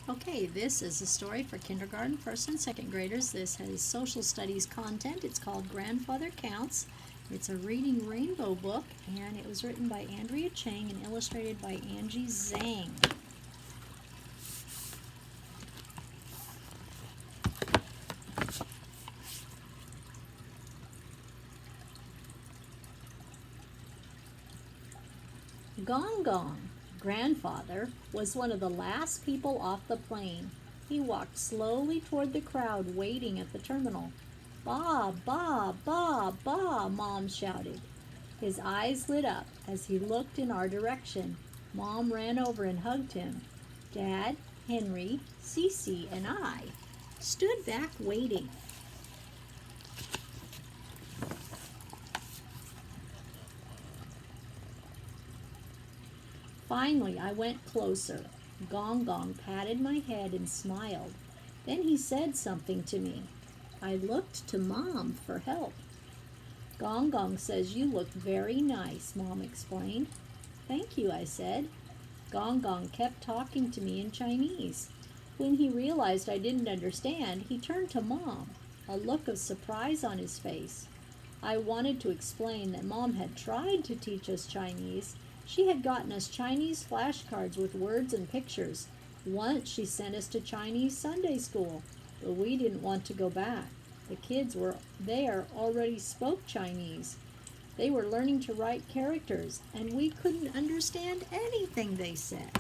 Okay, this is a story for kindergarten, first and second graders. This has social studies content. It's called Grandfather Counts. It's a Reading Rainbow book, and it was written by Andrea Chang and illustrated by Angie Zhang. Gong Gong, grandfather, was one of the last people off the plane. He walked slowly toward the crowd waiting at the terminal. Ba, ba, ba, ba, Mom shouted. His eyes lit up as he looked in our direction. Mom ran over and hugged him. Dad, Henry, Cece, and I stood back waiting. Finally, I went closer. Gong Gong patted my head and smiled. Then he said something to me. I looked to Mom for help. Gong Gong says you look very nice, Mom explained. Thank you, I said. Gong Gong kept talking to me in Chinese. When he realized I didn't understand, he turned to Mom, a look of surprise on his face. I wanted to explain that Mom had tried to teach us Chinese. She had gotten us Chinese flashcards with words and pictures. Once she sent us to Chinese Sunday school, but we didn't want to go back. The kids were there already spoke Chinese. They were learning to write characters, and we couldn't understand anything they said.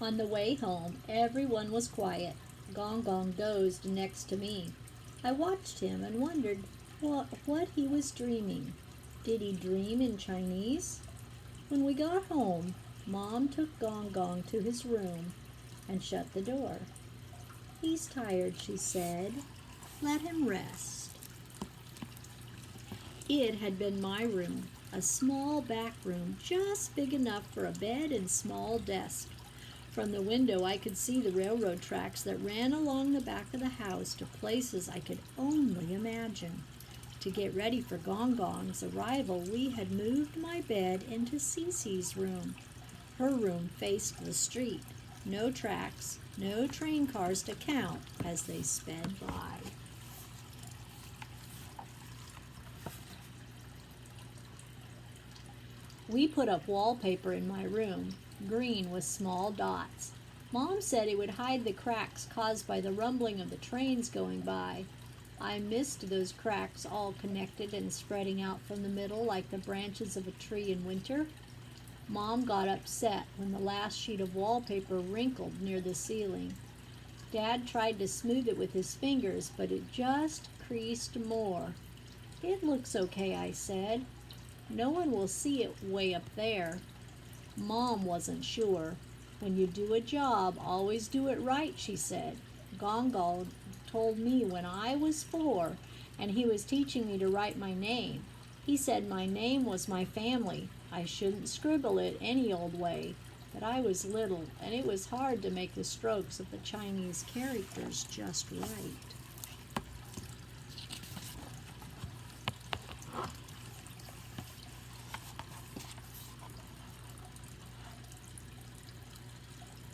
On the way home, everyone was quiet. Gong Gong dozed next to me. I watched him and wondered what he was dreaming. Did he dream in Chinese? When we got home, Mom took Gong Gong to his room and shut the door. He's tired, she said. Let him rest. It had been my room, a small back room just big enough for a bed and small desk. From the window, I could see the railroad tracks that ran along the back of the house to places I could only imagine. To get ready for Gong Gong's arrival, we had moved my bed into Cece's room. Her room faced the street. No tracks, no train cars to count as they sped by. We put up wallpaper in my room, green with small dots. Mom said it would hide the cracks caused by the rumbling of the trains going by. I missed those cracks all connected and spreading out from the middle like the branches of a tree in winter. Mom got upset when the last sheet of wallpaper wrinkled near the ceiling. Dad tried to smooth it with his fingers, but it just creased more. It looks okay, I said. No one will see it way up there. Mom wasn't sure. When you do a job, always do it right, she said. Gong Gong told me when I was 4, and he was teaching me to write my name. He said my name was my family. I shouldn't scribble it any old way. But I was little, and it was hard to make the strokes of the Chinese characters just right.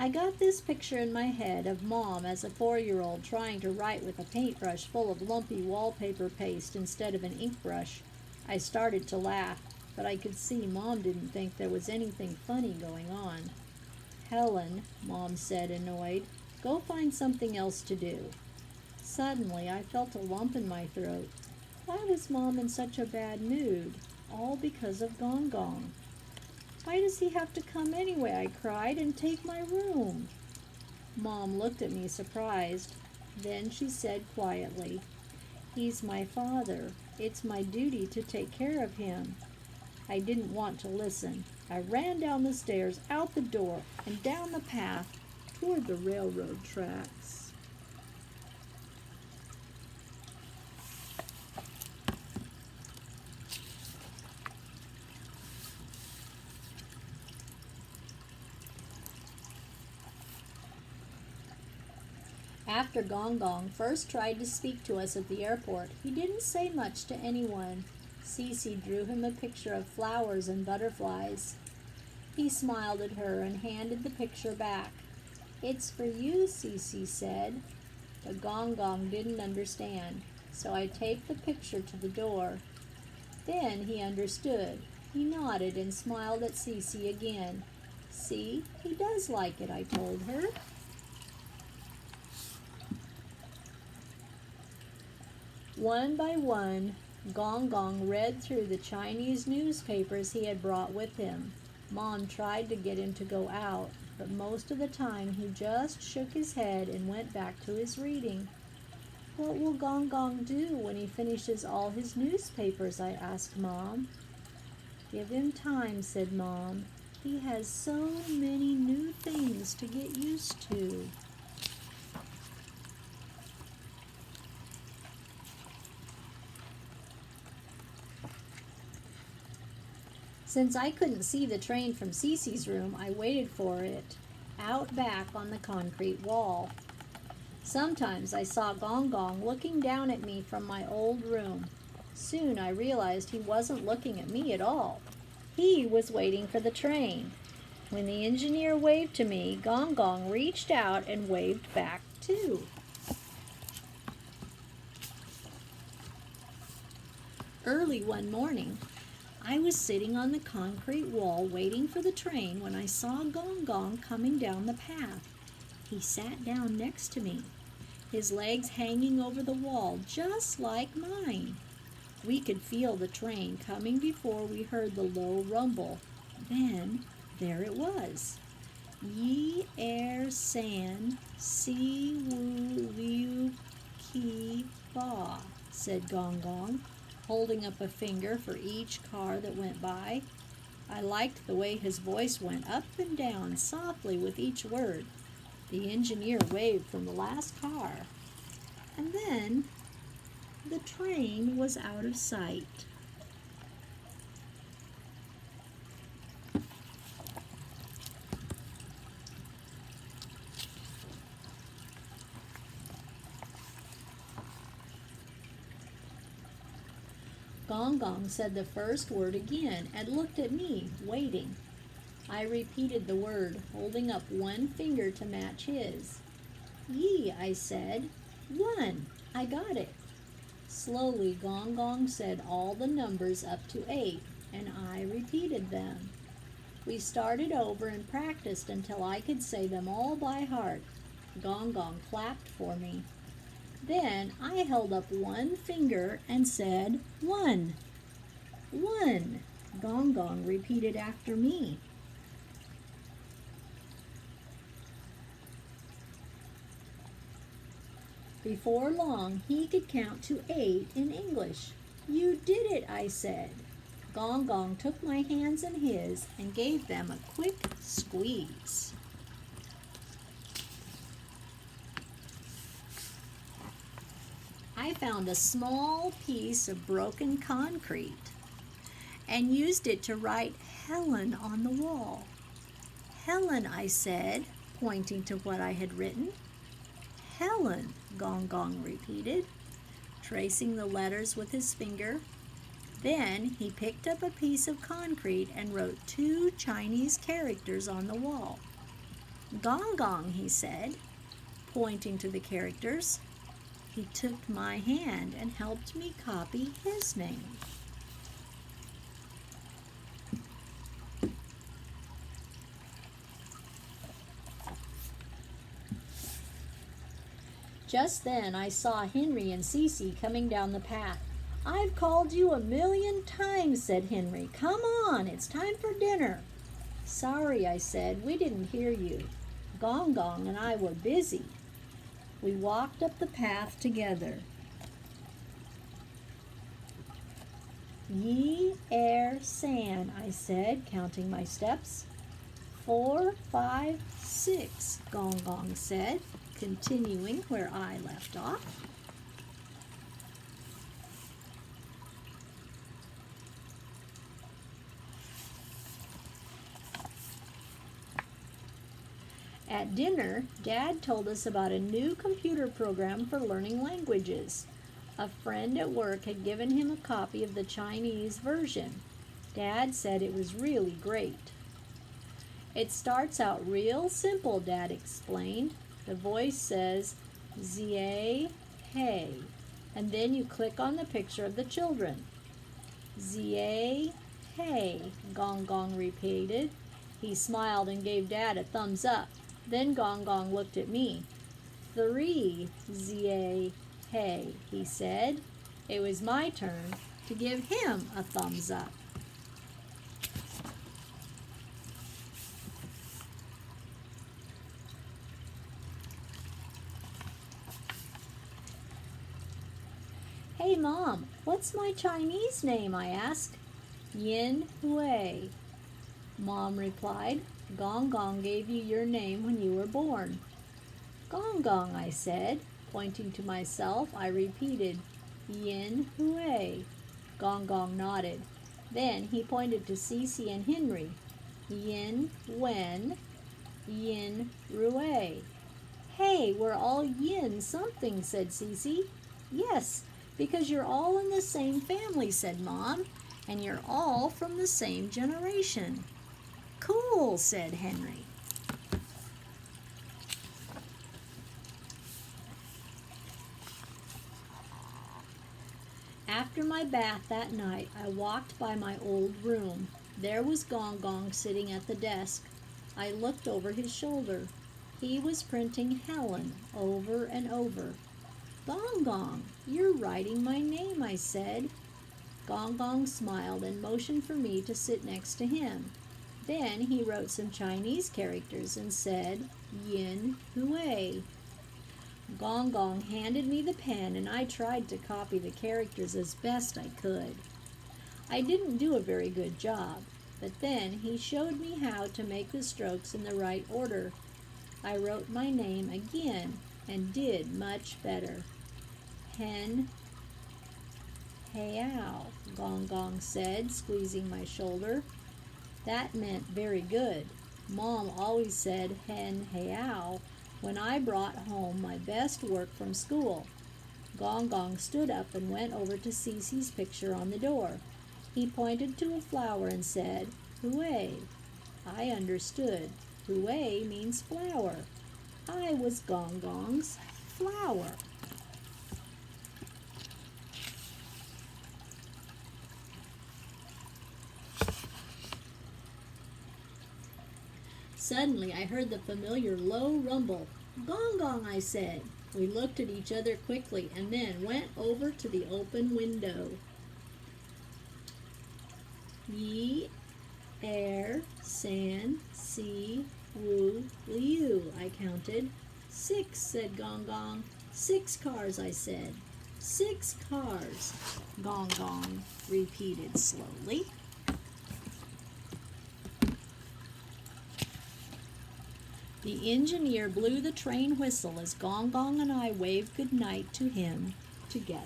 I got this picture in my head of Mom as a 4-year-old trying to write with a paintbrush full of lumpy wallpaper paste instead of an ink brush. I started to laugh, but I could see Mom didn't think there was anything funny going on. Helen, Mom said, annoyed, go find something else to do. Suddenly, I felt a lump in my throat. Why was Mom in such a bad mood? All because of Gong Gong. Why does he have to come anyway, I cried, and take my room? Mom looked at me surprised. Then she said quietly, he's my father. It's my duty to take care of him. I didn't want to listen. I ran down the stairs, out the door, and down the path toward the railroad tracks. After Gong Gong first tried to speak to us at the airport, he didn't say much to anyone. Cece drew him a picture of flowers and butterflies. He smiled at her and handed the picture back. "It's for you," Cece said. But Gong Gong didn't understand, so I taped the picture to the door. Then he understood. He nodded and smiled at Cece again. "See, he does like it," I told her. One by one, Gong Gong read through the Chinese newspapers he had brought with him. Mom tried to get him to go out, but most of the time he just shook his head and went back to his reading. "What will Gong Gong do when he finishes all his newspapers?" I asked Mom. "Give him time," said Mom. "He has so many new things to get used to." Since I couldn't see the train from Cece's room, I waited for it out back on the concrete wall. Sometimes I saw Gong Gong looking down at me from my old room. Soon I realized he wasn't looking at me at all. He was waiting for the train. When the engineer waved to me, Gong Gong reached out and waved back too. Early one morning, I was sitting on the concrete wall waiting for the train when I saw Gong Gong coming down the path. He sat down next to me, his legs hanging over the wall just like mine. We could feel the train coming before we heard the low rumble. Then there it was. "Yi er san si wu liu ki ba," said Gong Gong, holding up a finger for each car that went by. I liked the way his voice went up and down softly with each word. The engineer waved from the last car, and then the train was out of sight. Gong Gong said the first word again and looked at me, waiting. I repeated the word, holding up one finger to match his. "Yi," I said. "One. I got it." Slowly, Gong Gong said all the numbers up to 8, and I repeated them. We started over and practiced until I could say them all by heart. Gong Gong clapped for me. Then I held up one finger and said, "One." "One," Gong Gong repeated after me. Before long, he could count to 8 in English. "You did it," I said. Gong Gong took my hands in his and gave them a quick squeeze. I found a small piece of broken concrete and used it to write Helen on the wall. "Helen," I said, pointing to what I had written. "Helen," Gong Gong repeated, tracing the letters with his finger. Then he picked up a piece of concrete and wrote 2 Chinese characters on the wall. "Gong Gong," he said, pointing to the characters. He took my hand and helped me copy his name. Just then I saw Henry and Cece coming down the path. "I've called you 1,000,000 times," said Henry. "Come on, it's time for dinner." "Sorry," I said, "we didn't hear you. Gong Gong and I were busy." We walked up the path together. "Yi er san," I said, counting my steps. 4, 5, 6, Gong Gong said, continuing where I left off. At dinner, Dad told us about a new computer program for learning languages. A friend at work had given him a copy of the Chinese version. Dad said it was really great. It starts out real simple, Dad explained. The voice says, Zia, hey, and then you click on the picture of the children. Zia, hey, Gong Gong repeated. He smiled and gave Dad a thumbs up. Then Gong Gong looked at me. 3, Zia, hey, he said. It was my turn to give him a thumbs up. Hey, Mom, what's my Chinese name? I asked. Yin Hui. Mom replied, Gong Gong gave you your name when you were born. Gong Gong, I said. Pointing to myself, I repeated, Yin Hui. Gong Gong nodded. Then he pointed to Cece and Henry. Yin Wen, Yin Rui. Hey, we're all yin something, said Cece. Yes, because you're all in the same family, said Mom, and you're all from the same generation. Cool, said Henry. After my bath that night, I walked by my old room. There was Gong Gong sitting at the desk. I looked over his shoulder. He was printing Helen over and over. Gong Gong, you're writing my name, I said. Gong Gong smiled and motioned for me to sit next to him. Then he wrote some Chinese characters and said, Yin Hui. Gong Gong handed me the pen and I tried to copy the characters as best I could. I didn't do a very good job, but then he showed me how to make the strokes in the right order. I wrote my name again and did much better. Hen Heao, Gong Gong said, squeezing my shoulder. That meant very good. Mom always said Hen Heao when I brought home my best work from school. Gong Gong stood up and went over to Cece's picture on the door. He pointed to a flower and said, Hui. I understood. Hui means flower. I was Gong Gong's flower. Suddenly, I heard the familiar low rumble. Gong Gong, I said. We looked at each other quickly and then went over to the open window. Yi, air, san, si, wu, liu, I counted. 6, said Gong Gong. 6 cars, I said. 6 cars, Gong Gong repeated slowly. The engineer blew the train whistle as Gong Gong and I waved good night to him together.